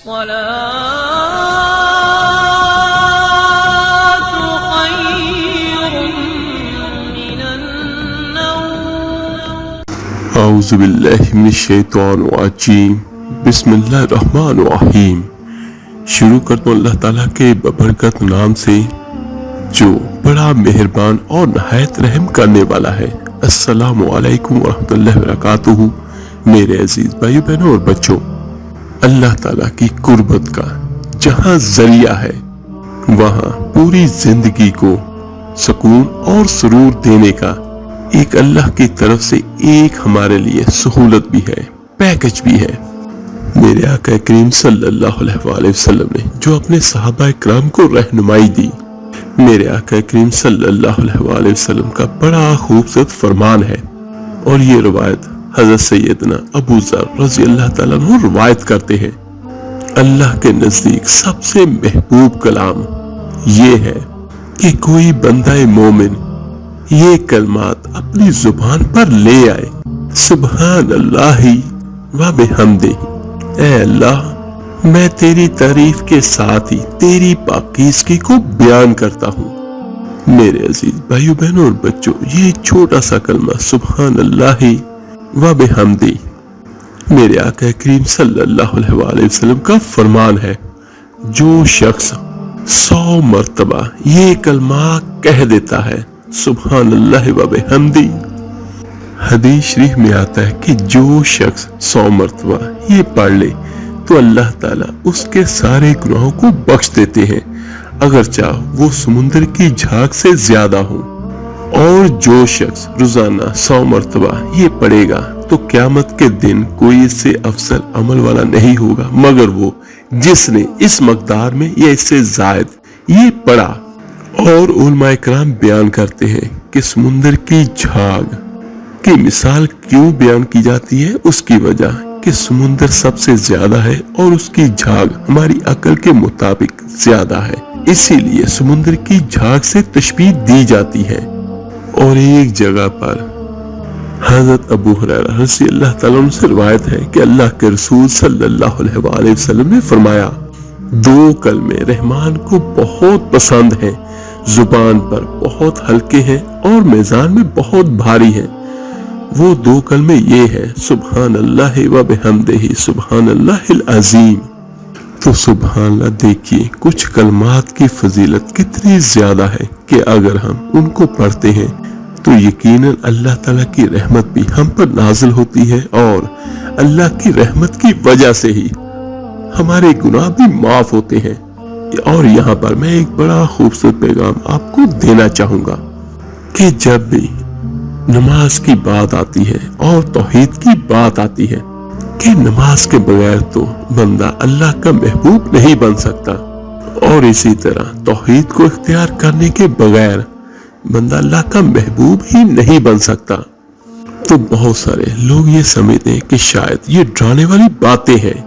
الصلاة خير من النوم. اعوذ باللہ من الشیطان الرجیم. بسم اللہ الرحمن الرحیم. شروع کرتا ہوں اللہ تعالیٰ کے ببرکت نام سے جو بڑا مہربان اور نہایت رحم کرنے والا ہے. السلام علیکم ورحمۃ اللہ وبرکاتہ. میرے عزیز بھائیو بہنوں اور بچوں، اللہ تعالیٰ کی قربت کا جہاں ذریعہ ہے وہاں پوری زندگی کو سکون اور سرور دینے کا ایک اللہ کی طرف سے ایک ہمارے لیے سہولت بھی ہے، پیکج بھی ہے. میرے آقا کریم صلی اللہ علیہ وآلہ وسلم نے جو اپنے صحابہ کرام کو رہنمائی دی، میرے آقا کریم صلی اللہ علیہ وآلہ وسلم کا بڑا خوبصورت فرمان ہے. اور یہ روایت حضرت سیدنا ابو ذر رضی اللہ تعالیٰ عنہ روایت کرتے ہیں. اللہ کے نزدیک سب سے محبوب کلام یہ ہے کہ کوئی بندہ مومن یہ کلمات اپنی زبان پر لے آئے: سبحان اللہ و بحمدہ. اے اللہ، میں تیری تعریف کے ساتھ ہی تیری پاکیزگی کو بیان کرتا ہوں. میرے عزیز بھائیو بہنوں اور بچوں، یہ چھوٹا سا کلمہ سبحان اللہ و بحمدہ میرے آقا کریم صلی اللہ علیہ وآلہ وسلم کا فرمان ہے. جو شخص 100 مرتبہ یہ کلمہ کہہ دیتا ہے سبحان اللہ و بحمدہ، حدیث شریف میں آتا ہے کہ جو شخص 100 مرتبہ یہ پڑھ لے تو اللہ تعالیٰ اس کے سارے گناہوں کو بخش دیتے ہیں، اگرچہ وہ سمندر کی جھاگ سے زیادہ ہوں. اور جو شخص روزانہ 100 مرتبہ یہ پڑھے گا تو قیامت کے دن کوئی اس سے افضل عمل والا نہیں ہوگا مگر وہ جس نے اس مقدار میں یا اس سے زائد یہ پڑھا. اور علماء کرام بیان کرتے ہیں کہ سمندر کی جھاگ کی مثال کیوں بیان کی جاتی ہے. اس کی وجہ کہ سمندر سب سے زیادہ ہے اور اس کی جھاگ ہماری عقل کے مطابق زیادہ ہے، اسی لیے سمندر کی جھاگ سے تشبیہ دی جاتی ہے. اور ایک جگہ پر حضرت ابو ہریرہ رضی اللہ تعالیٰ عنہ سے روایت ہے کہ اللہ کے رسول صلی اللہ علیہ وآلہ وسلم نے فرمایا: 2 کلمے رحمان کو بہت پسند ہیں، زبان پر بہت ہلکے ہیں اور میزان میں بہت بھاری ہیں. وہ 2 کلمے یہ ہیں: سبحان اللہ و بحمدہ سبحان اللہ العظیم. تو سبحان اللہ، دیکھیے کچھ کلمات کی فضیلت کتنی زیادہ ہے کہ اگر ہم ان کو پڑھتے ہیں تو یقیناً اللہ تعالیٰ کی رحمت بھی ہم پر نازل ہوتی ہے اور اللہ کی رحمت کی وجہ سے ہی ہمارے گناہ بھی معاف ہوتے ہیں. اور یہاں پر میں ایک بڑا خوبصورت پیغام آپ کو دینا چاہوں گا کہ جب بھی نماز کی بات آتی ہے اور توحید کی بات آتی ہے کہ نماز کے بغیر تو بندہ اللہ کا محبوب نہیں بن سکتا، اور اسی طرح توحید کو اختیار کرنے کے بغیر بندہ اللہ کا محبوب ہی نہیں بن سکتا. تو بہت سارے لوگ یہ سمجھتے ہیں کہ شاید یہ ڈرانے والی باتیں ہیں.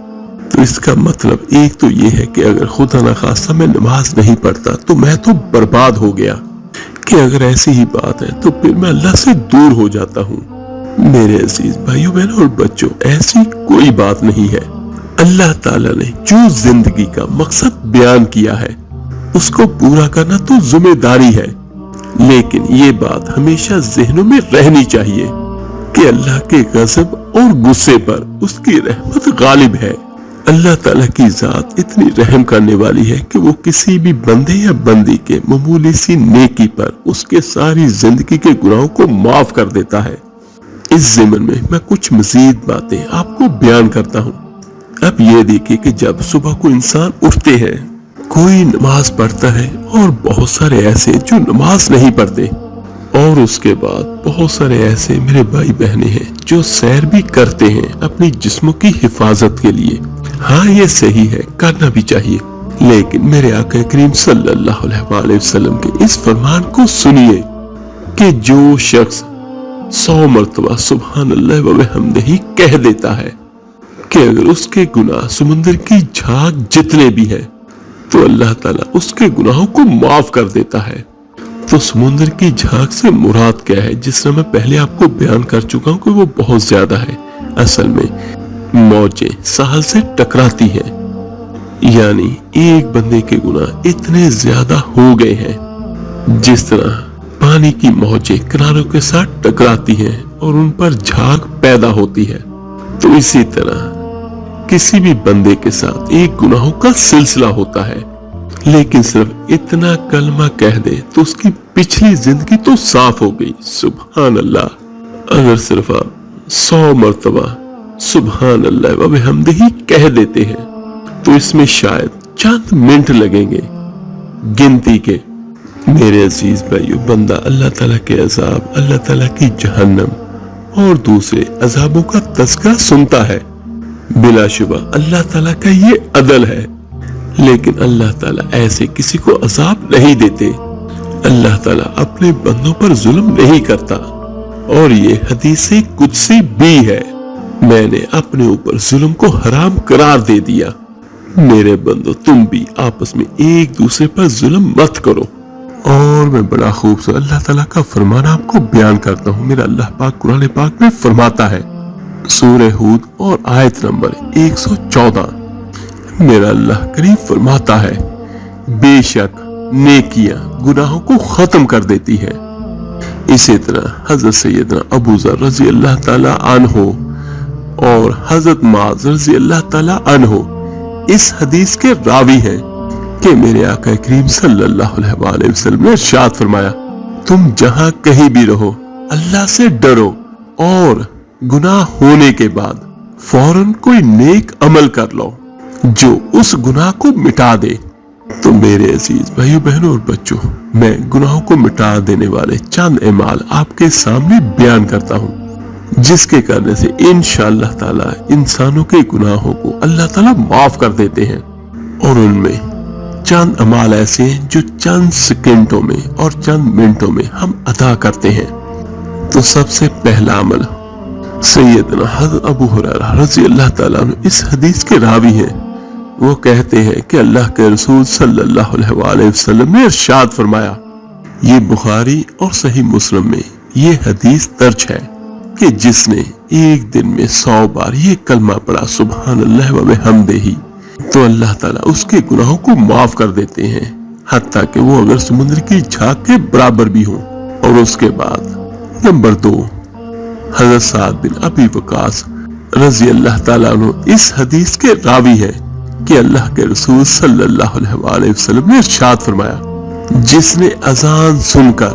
تو اس کا مطلب ایک تو یہ ہے کہ اگر خدا نخواستہ میں نماز نہیں پڑھتا تو میں تو برباد ہو گیا، کہ اگر ایسی ہی بات ہے تو پھر میں اللہ سے دور ہو جاتا ہوں. میرے عزیز بھائیو بہنوں اور بچوں، ایسی کوئی بات نہیں ہے. اللہ تعالیٰ نے جو زندگی کا مقصد بیان کیا ہے اس کو پورا کرنا تو ذمہ داری ہے، لیکن یہ بات ہمیشہ ذہنوں میں رہنی چاہیے کہ اللہ کے غضب اور غصے پر اس کی رحمت غالب ہے. اللہ تعالیٰ کی ذات اتنی رحم کرنے والی ہے کہ وہ کسی بھی بندے یا بندی کے معمولی سی نیکی پر اس کے ساری زندگی کے گناہوں کو معاف کر دیتا ہے. اس ضمن میں میں کچھ مزید باتیں آپ کو بیان کرتا ہوں. اب یہ دیکھیں کہ جب صبح کو انسان اٹھتے ہیں، کوئی نماز پڑھتا ہے اور بہت سارے ایسے جو نماز نہیں پڑھتے، اور اس کے بعد بہت سارے ایسے میرے بھائی بہنیں ہیں جو سیر بھی کرتے ہیں اپنی جسموں کی حفاظت کے لیے. ہاں یہ صحیح ہے، کرنا بھی چاہیے، لیکن میرے آقا کریم صلی اللہ علیہ وآلہ وسلم کے اس فرمان کو سنیے کہ جو شخص 100 مرتبہ سبحان اللہ و بحمدہ کہہ دیتا ہے کہ اگر اس کے گناہ سمندر کی جھاگ جتنے بھی ہیں تو اللہ تعالیٰ اس کے گناہوں کو معاف کر دیتا ہے. تو سمندر کی جھاگ سے مراد کیا ہے؟ جس طرح میں پہلے آپ کو بیان کر چکا ہوں کہ وہ بہت زیادہ ہے. اصل میں موجیں ساحل سے ٹکراتی ہیں یعنی ایک بندے کے گناہ اتنے زیادہ ہو گئے ہیں جس طرح پانی کی موجیں کناروں کے ساتھ ٹکراتی ہیں اور ان پر جھاگ پیدا ہوتی ہے، تو اسی طرح کسی بھی بندے کے ساتھ ایک گناہوں کا سلسلہ ہوتا ہے، لیکن صرف اتنا کلمہ کہہ دے تو اس کی پچھلی زندگی تو صاف ہو گئی۔ سبحان اللہ۔ اگر صرف آپ 100 مرتبہ سبحان اللہ و بحمدہ کہہ دیتے ہیں تو اس میں شاید چند منٹ لگیں گے گنتی کے۔ میرے عزیز بھائیو، بندہ اللہ تعالیٰ کے عذاب، اللہ تعالیٰ کی جہنم اور دوسرے عذابوں کا تذکرہ سنتا ہے۔ بلا شبہ اللہ تعالیٰ کا یہ عدل ہے، لیکن اللہ تعالیٰ ایسے کسی کو عذاب نہیں دیتے۔ اللہ تعالیٰ اپنے بندوں پر ظلم نہیں کرتا، اور یہ حدیث قدسی بھی ہے، میں نے اپنے اوپر ظلم کو حرام قرار دے دیا۔ میرے بندو، تم بھی آپس میں ایک دوسرے پر ظلم مت کرو۔ اور میں بڑا خوبصورت اللہ تعالیٰ کا فرمان آپ کو بیان کرتا ہوں۔ میرا اللہ پاک قرآن پاک میں فرماتا ہے، سورہ ہود اور آیت نمبر 114، میرا اللہ کریم فرماتا ہے، بے شک نیکیاں گناہوں کو ختم کر دیتی ہے۔ اسی طرح حضرت سیدنا ابو ذر رضی اللہ تعالی عنہ اور حضرت معاذ رضی اللہ تعالی عنہ اس حدیث کے راوی ہیں کہ میرے آقا کریم صلی اللہ علیہ وآلہ وسلم نے ارشاد فرمایا، تم جہاں کہیں بھی رہو اللہ سے ڈرو اور گناہ ہونے کے بعد فوراً کوئی نیک عمل کر لو جو اس گناہ کو مٹا دے۔ تو میرے عزیز بھائیو بہنوں اور بچوں، میں گناہوں کو مٹا دینے والے چند اعمال آپ کے سامنے بیان کرتا ہوں، جس کے کرنے سے انشاءاللہ تعالی انسانوں کے گناہوں کو اللہ تعالی معاف کر دیتے ہیں۔ اور ان میں چند اعمال ایسے ہیں جو چند سیکنڈوں میں اور چند منٹوں میں ہم ادا کرتے ہیں۔ تو سب سے پہلا عمل، سیدنا حضرت ابو ہریرہ رضی اللہ تعالیٰ عنہ اس حدیث کے راوی ہیں، وہ کہتے ہیں کہ اللہ کے رسول صلی اللہ علیہ وآلہ وسلم نے ارشاد فرمایا، یہ بخاری اور صحیح مسلم میں یہ حدیث درج ہے کہ جس نے ایک دن میں 100 بار یہ کلمہ پڑھا سبحان اللہ و بحمدہ، تو اللہ تعالیٰ اس کے گناہوں کو معاف کر دیتے ہیں، حتیٰ کہ وہ اگر سمندر کی جھاگ کے برابر بھی ہوں۔ اور اس کے بعد نمبر 2، حضرت سعد بن ابی وقاص رضی اللہ تعالیٰ عنہ اس حدیث کے راوی ہے کہ اللہ کے رسول صلی اللہ علیہ وآلہ وسلم نے ارشاد فرمایا، جس نے اذان سن کر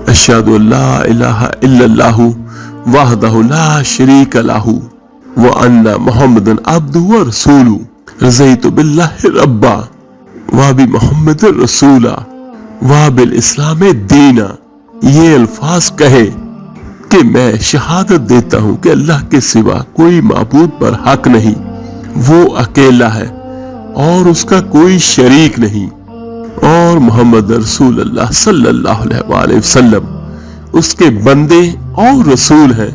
اشہد ان لا الہ الا اللہ وحدہ لا شریک لہ وان محمد عبدہ ورسولہ رضیت باللہ ربا وبمحمد رسولا وبالاسلام دینا، یہ الفاظ کہے کہ میں شہادت دیتا ہوں کہ اللہ کے سوا کوئی معبود پر حق نہیں، وہ اکیلا ہے اور اس کا کوئی شریک نہیں، اور محمد رسول اللہ صلی اللہ علیہ وآلہ وسلم اس کے بندے اور رسول ہیں،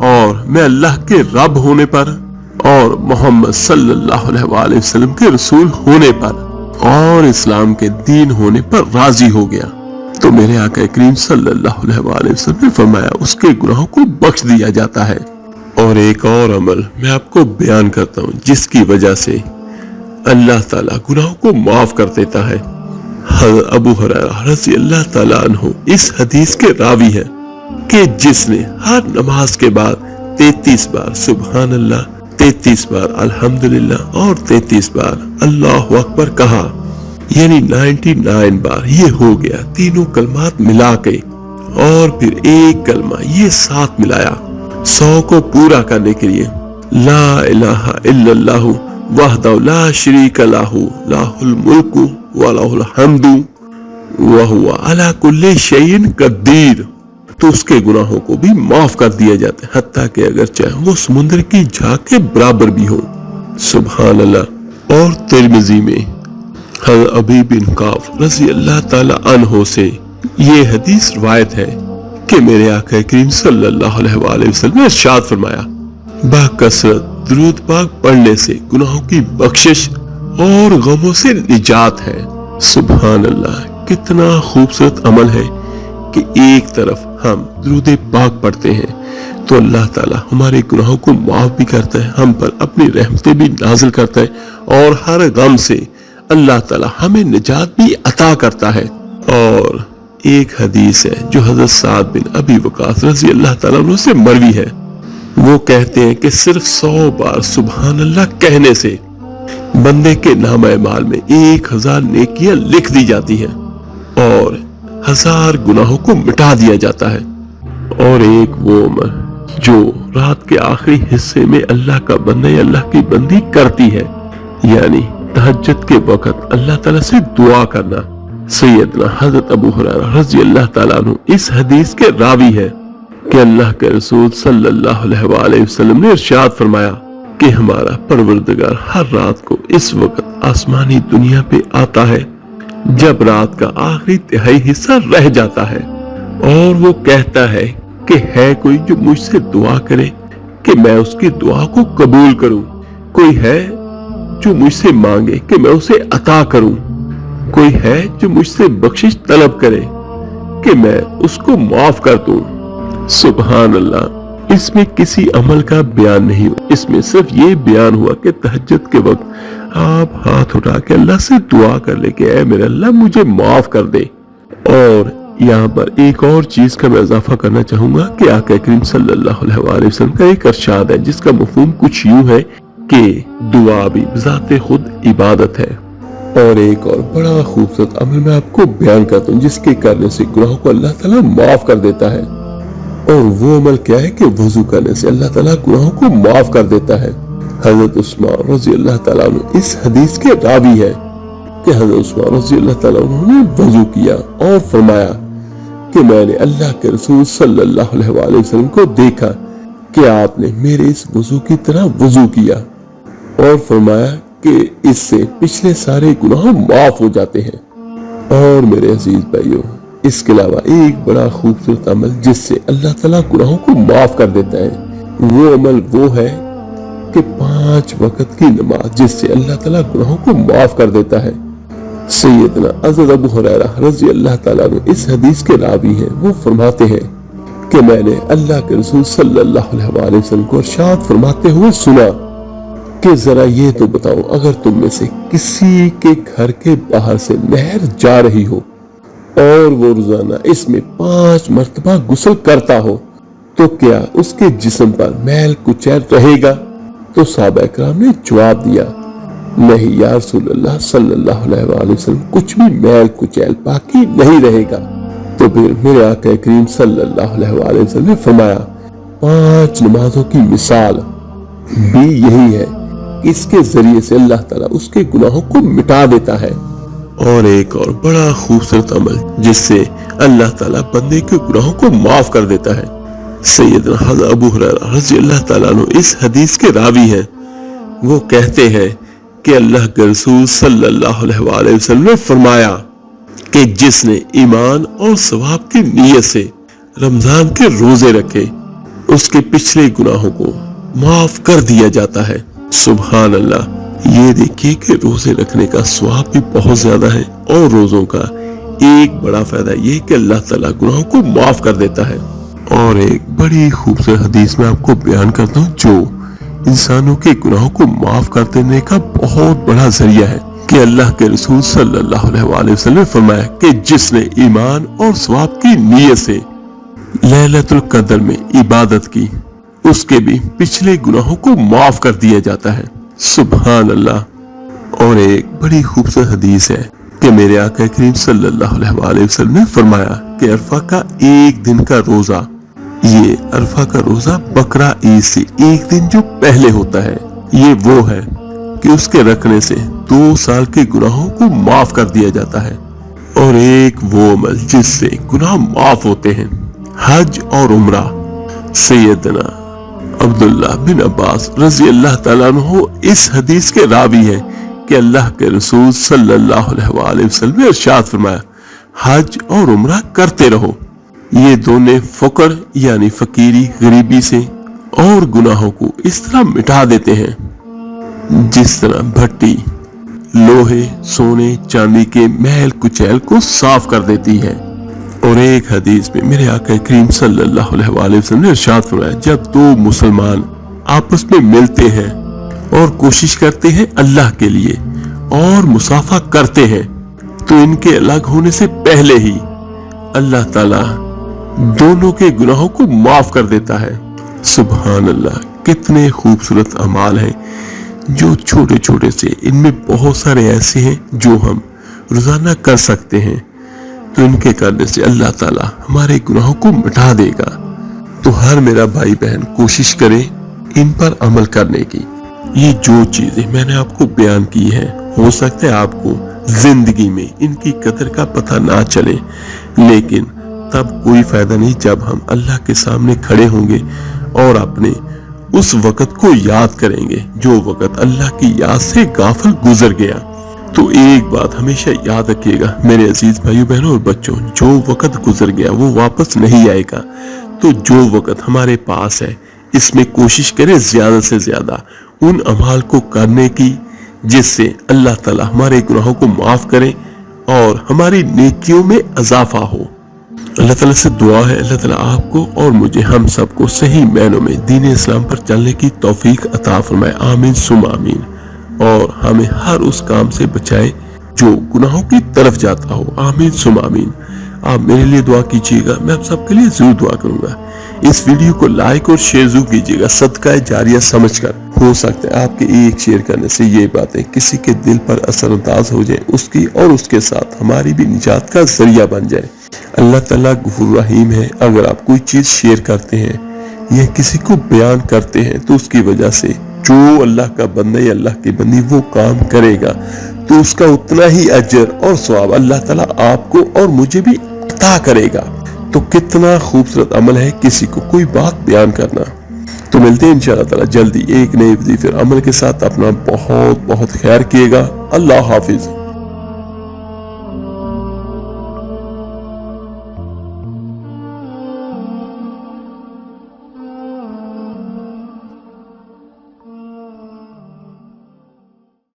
اور میں اللہ کے رب ہونے پر اور محمد صلی اللہ علیہ وآلہ وسلم کے رسول ہونے پر اور اسلام کے دین ہونے پر راضی ہو گیا۔ تو میرے آقا کریم صلی اللہ علیہ وآلہ وسلم نے فرمایا اس کے گناہوں کو بخش دیا جاتا ہے۔ اور ایک اور عمل میں آپ کو بیان کرتا ہوں جس کی وجہ سے اللہ تعالیٰ گناہوں کو معاف کر دیتا ہے۔ حضرت ابو ہریرہ رضی اللہ تعالیٰ عنہ اس حدیث کے راوی ہے کہ جس نے ہر نماز کے بعد 33 بار سبحان اللہ، 33 بار الحمدللہ اور 33 بار اللہ اکبر کہا، یعنی 99 بار یہ ہو گیا تینوں کلمات ملا کے، اور پھر ایک کلمہ یہ ساتھ ملایا 100 کو پورا کرنے کے لیے، لا الہ الا اللہ وحدہ لا شریک لہ لہ الملک ولہ الحمد وہو علی کل شیء قدیر، تو اس کے گناہوں کو بھی معاف کر دیا جاتا ہے، حتیٰ کہ اگر چاہے وہ سمندر کی جھاگ کے برابر بھی ہو۔ سبحان اللہ۔ اور ترمذی میں حضرت ابی بن کعب رضی اللہ تعالی عنہ سے یہ حدیث روایت ہے کہ میرے آقا کریم صلی اللہ علیہ وآلہ وسلم نے ارشاد فرمایا، باکثرت درود پاک پڑھنے سے گناہوں کی بخشش اور غموں سے نجات ہے۔ سبحان اللہ، کتنا خوبصورت عمل ہے کہ ایک طرف ہم درود پاک پڑھتے ہیں، تو اللہ تعالیٰ ہمارے گناہوں کو معاف بھی کرتا ہے، ہم پر اپنی رحمتیں بھی نازل کرتا ہے، اور ہر غم سے اللہ تعالیٰ ہمیں نجات بھی عطا کرتا ہے۔ اور ایک حدیث ہے جو حضرت سعد بن ابی وقاص رضی اللہ تعالیٰ عنہ سے مروی ہے، وہ کہتے ہیں کہ صرف 100 بار سبحان اللہ کہنے سے بندے کے نامہ اعمال میں 1000 نیکیاں لکھ دی جاتی ہیں اور 1000 گناہوں کو مٹا دیا جاتا ہے۔ اور ایک وہ عمر جو رات کے آخری حصے میں اللہ کا بندہ یا اللہ کی بندی کرتی ہے، یعنی تہجد کے وقت اللہ تعالیٰ سے دعا کرنا۔ سیدنا حضرت ابو ہریرہ رضی اللہ تعالیٰ عنہ اس حدیث کے راوی ہے کہ اللہ کے رسول صلی اللہ علیہ وآلہ وسلم نے ارشاد فرمایا کہ ہمارا پروردگار ہر رات کو اس وقت آسمانی دنیا پہ آتا ہے جب رات کا آخری تہائی حصہ رہ جاتا ہے، اور وہ کہتا ہے کہ ہے کوئی جو مجھ سے دعا کرے کہ میں اس کی دعا کو قبول کروں، کوئی ہے جو مجھ سے مانگے کہ میں اسے عطا کروں، کوئی ہے جو مجھ سے بخشش طلب کرے کہ میں اس کو معاف کر دوں۔ سبحان اللہ، اس میں کسی عمل کا بیان نہیں ہوا، اس میں صرف یہ بیان ہوا کہ تہجد کے وقت آپ ہاتھ اٹھا کے اللہ سے دعا کر لے کہ اے میرے اللہ مجھے معاف کر دے۔ اور یہاں پر ایک اور چیز کا میں اضافہ کرنا چاہوں گا کہ آقا کریم صلی اللہ علیہ وآلہ وسلم کا ایک ارشاد ہے جس کا مفہوم کچھ یوں ہے کہ دعا بھی بذات خود عبادت ہے۔ اور ایک اور بڑا خوبصورت عمل میں آپ کو بیان کرتا ہوں جس کے کرنے سے گناہوں کو اللہ تعالیٰ معاف کر دیتا ہے، اور وہ عمل کیا ہے کہ وضو کرنے سے اللہ تعالیٰ گناہوں کو معاف کر دیتا ہے۔ حضرت عثمان رضی اللہ تعالیٰ عنہ اس حدیث کے راوی ہے کہ حضرت عثمان رضی اللہ تعالیٰ عنہ نے وضو کیا اور فرمایا کہ میں نے اللہ کے رسول صلی اللہ علیہ وآلہ وسلم کو دیکھا کہ آپ نے میرے اس وضو کی طرح وضو کیا، اور فرمایا کہ اس سے پچھلے سارے گناہ معاف ہو جاتے ہیں۔ اور میرے عزیز بھائیوں، اس کے علاوہ ایک بڑا خوبصورت عمل جس سے اللہ تعالیٰ گناہوں کو معاف کر دیتا ہے، وہ عمل وہ ہے کہ 5 وقت کی نماز جس سے اللہ تعالیٰ گناہوں کو معاف کر دیتا ہے۔ سیدنا حضرت ابو ہریرہ رضی اللہ تعالیٰ عنہ اس حدیث کے راوی ہیں، وہ فرماتے ہیں کہ میں نے اللہ کے رسول صلی اللہ علیہ وآلہ وسلم کو ارشاد فرماتے ہوئے سنا کہ ذرا یہ تو بتاؤ، اگر تم میں سے کسی کے گھر کے باہر سے نہر جا رہی ہو اور وہ روزانہ اس میں 5 مرتبہ غسل کرتا ہو تو کیا اس کے جسم پر میل کچیل رہے گا؟ تو صحابہ اکرام نے جواب دیا، نہیں یا رسول اللہ صلی اللہ علیہ وآلہ وسلم، کچھ بھی میل کچیل باقی نہیں رہے گا۔ تو پھر میرے آقا کریم صلی اللہ علیہ وآلہ وسلم نے فرمایا 5 نمازوں کی مثال بھی یہی ہے، اس کے ذریعے سے اللہ تعالیٰ اس کے گناہوں کو مٹا دیتا ہے۔ اور ایک اور بڑا خوبصورت عمل جس سے اللہ تعالیٰ بندے کے گناہوں کو معاف کر دیتا ہے، سیدنا حضرت ابو ہریرہ رضی اللہ تعالیٰ عنہ اس حدیث کے راوی ہیں، وہ کہتے ہیں کہ اللہ کے رسول صلی اللہ علیہ وآلہ وسلم نے فرمایا کہ جس نے ایمان اور ثواب کی نیت سے رمضان کے روزے رکھے اس کے پچھلے گناہوں کو معاف کر دیا جاتا ہے۔ سبحان اللہ، یہ دیکھیے کہ روزے رکھنے کا ثواب بھی بہت زیادہ ہے، اور روزوں کا ایک بڑا فائدہ یہ کہ اللہ تعالیٰ گناہوں کو معاف کر دیتا ہے۔ اور ایک بڑی خوبصورت حدیث میں آپ کو بیان کرتا ہوں جو انسانوں کے گناہوں کو معاف کر دینے کا بہت بڑا ذریعہ ہے کہ اللہ کے رسول صلی اللہ علیہ وآلہ وسلم نے فرمایا کہ جس نے ایمان اور ثواب کی نیت سے لیلۃ القدر میں عبادت کی اس کے بھی پچھلے گناہوں کو معاف کر دیا جاتا ہے۔ سبحان اللہ۔ اور ایک بڑی خوبصورت حدیث ہے کہ میرے آقا کریم صلی اللہ علیہ وآلہ وسلم نے فرمایا کہ عرفہ کا ایک دن کا روزہ، یہ عرفہ کا روزہ بقرہ عید سے ایک دن جو پہلے ہوتا ہے، یہ وہ ہے کہ اس کے رکھنے سے 2 سال کے گناہوں کو معاف کر دیا جاتا ہے۔ اور ایک وہ عمل جس سے گناہ معاف ہوتے ہیں، حج اور عمرہ۔ سیدنا عبداللہ بن عباس رضی اللہ تعالیٰ عنہ اس حدیث کے راوی ہیں کہ اللہ کے رسول صلی اللہ علیہ وآلہ وسلم نے ارشاد فرمایا، حج اور عمرہ کرتے رہو، یہ دونوں فقر یعنی فقیری غریبی سے اور گناہوں کو اس طرح مٹا دیتے ہیں جس طرح بھٹی لوہے، سونے، چاندی کے میل کچیل کو صاف کر دیتی ہے۔ اور ایک حدیث میں میرے آقا کریم صلی اللہ علیہ وسلم نے ارشاد فرمایا جب دو مسلمان آپس میں ملتے ہیں اور کوشش کرتے ہیں اللہ کے لیے اور مصافحہ کرتے ہیں تو ان کے الگ ہونے سے پہلے ہی اللہ تعالیٰ دونوں کے گناہوں کو معاف کر دیتا ہے۔ سبحان اللہ، کتنے خوبصورت اعمال ہیں جو چھوٹے چھوٹے سے، ان میں بہت سارے ایسے ہیں جو ہم روزانہ کر سکتے ہیں، تو ان کے کرنے سے اللہ تعالیٰ ہمارے گناہوں کو مٹا دے گا۔ تو ہر میرا بھائی بہن کوشش کرے ان پر عمل کرنے کی۔ یہ جو چیزیں میں نے آپ کو بیان کی ہے، ہو سکتا ہے آپ کو زندگی میں ان کی قدر کا پتہ نہ چلے، لیکن تب کوئی فائدہ نہیں جب ہم اللہ کے سامنے کھڑے ہوں گے اور اپنے اس وقت کو یاد کریں گے جو وقت اللہ کی یاد سے غافل گزر گیا۔ تو ایک بات ہمیشہ یاد رکھیے گا میرے عزیز بھائیوں بہنوں اور بچوں، جو وقت گزر گیا وہ واپس نہیں آئے گا۔ تو جو وقت ہمارے پاس ہے اس میں کوشش کریں زیادہ سے زیادہ ان اعمال کو کرنے کی جس سے اللہ تعالیٰ ہمارے گناہوں کو معاف کرے اور ہماری نیکیوں میں اضافہ ہو۔ اللہ تعالیٰ سے دعا ہے اللہ تعالیٰ آپ کو اور مجھے ہم سب کو صحیح معنوں میں دین اسلام پر چلنے کی توفیق عطا فرمائے، آمین ثم آمین، اور ہمیں ہر اس کام سے بچائے جو گناہوں کی طرف جاتا ہو، آمین ثم آمین۔ آپ میرے لیے دعا کیجیے گا، میں آپ سب کے لیے ضرور دعا کروں گا۔ اس ویڈیو کو لائک اور شیئر ضرور کیجیے گا صدقہ جاریہ سمجھ کر۔ ہو سکتا ہے آپ کے ایک شیئر کرنے سے یہ باتیں کسی کے دل پر اثر انداز ہو جائیں، اس کی اور اس کے ساتھ ہماری بھی نجات کا ذریعہ بن جائے۔ اللہ تعالیٰ غفور رحیم ہے، اگر آپ کوئی چیز شیئر کرتے ہیں یا کسی کو بیان کرتے ہیں تو اس کی وجہ سے جو اللہ کا بندہ یا اللہ کی بندی وہ کام کرے گا تو اس کا اتنا ہی اجر اور ثواب اللہ تعالیٰ آپ کو اور مجھے بھی عطا کرے گا۔ تو کتنا خوبصورت عمل ہے کسی کو کوئی بات بیان کرنا۔ تو ملتے ہیں انشاءاللہ تعالیٰ جلدی ایک نئے وظیفے عمل کے ساتھ۔ اپنا بہت بہت خیر کیے گا۔ اللہ حافظ۔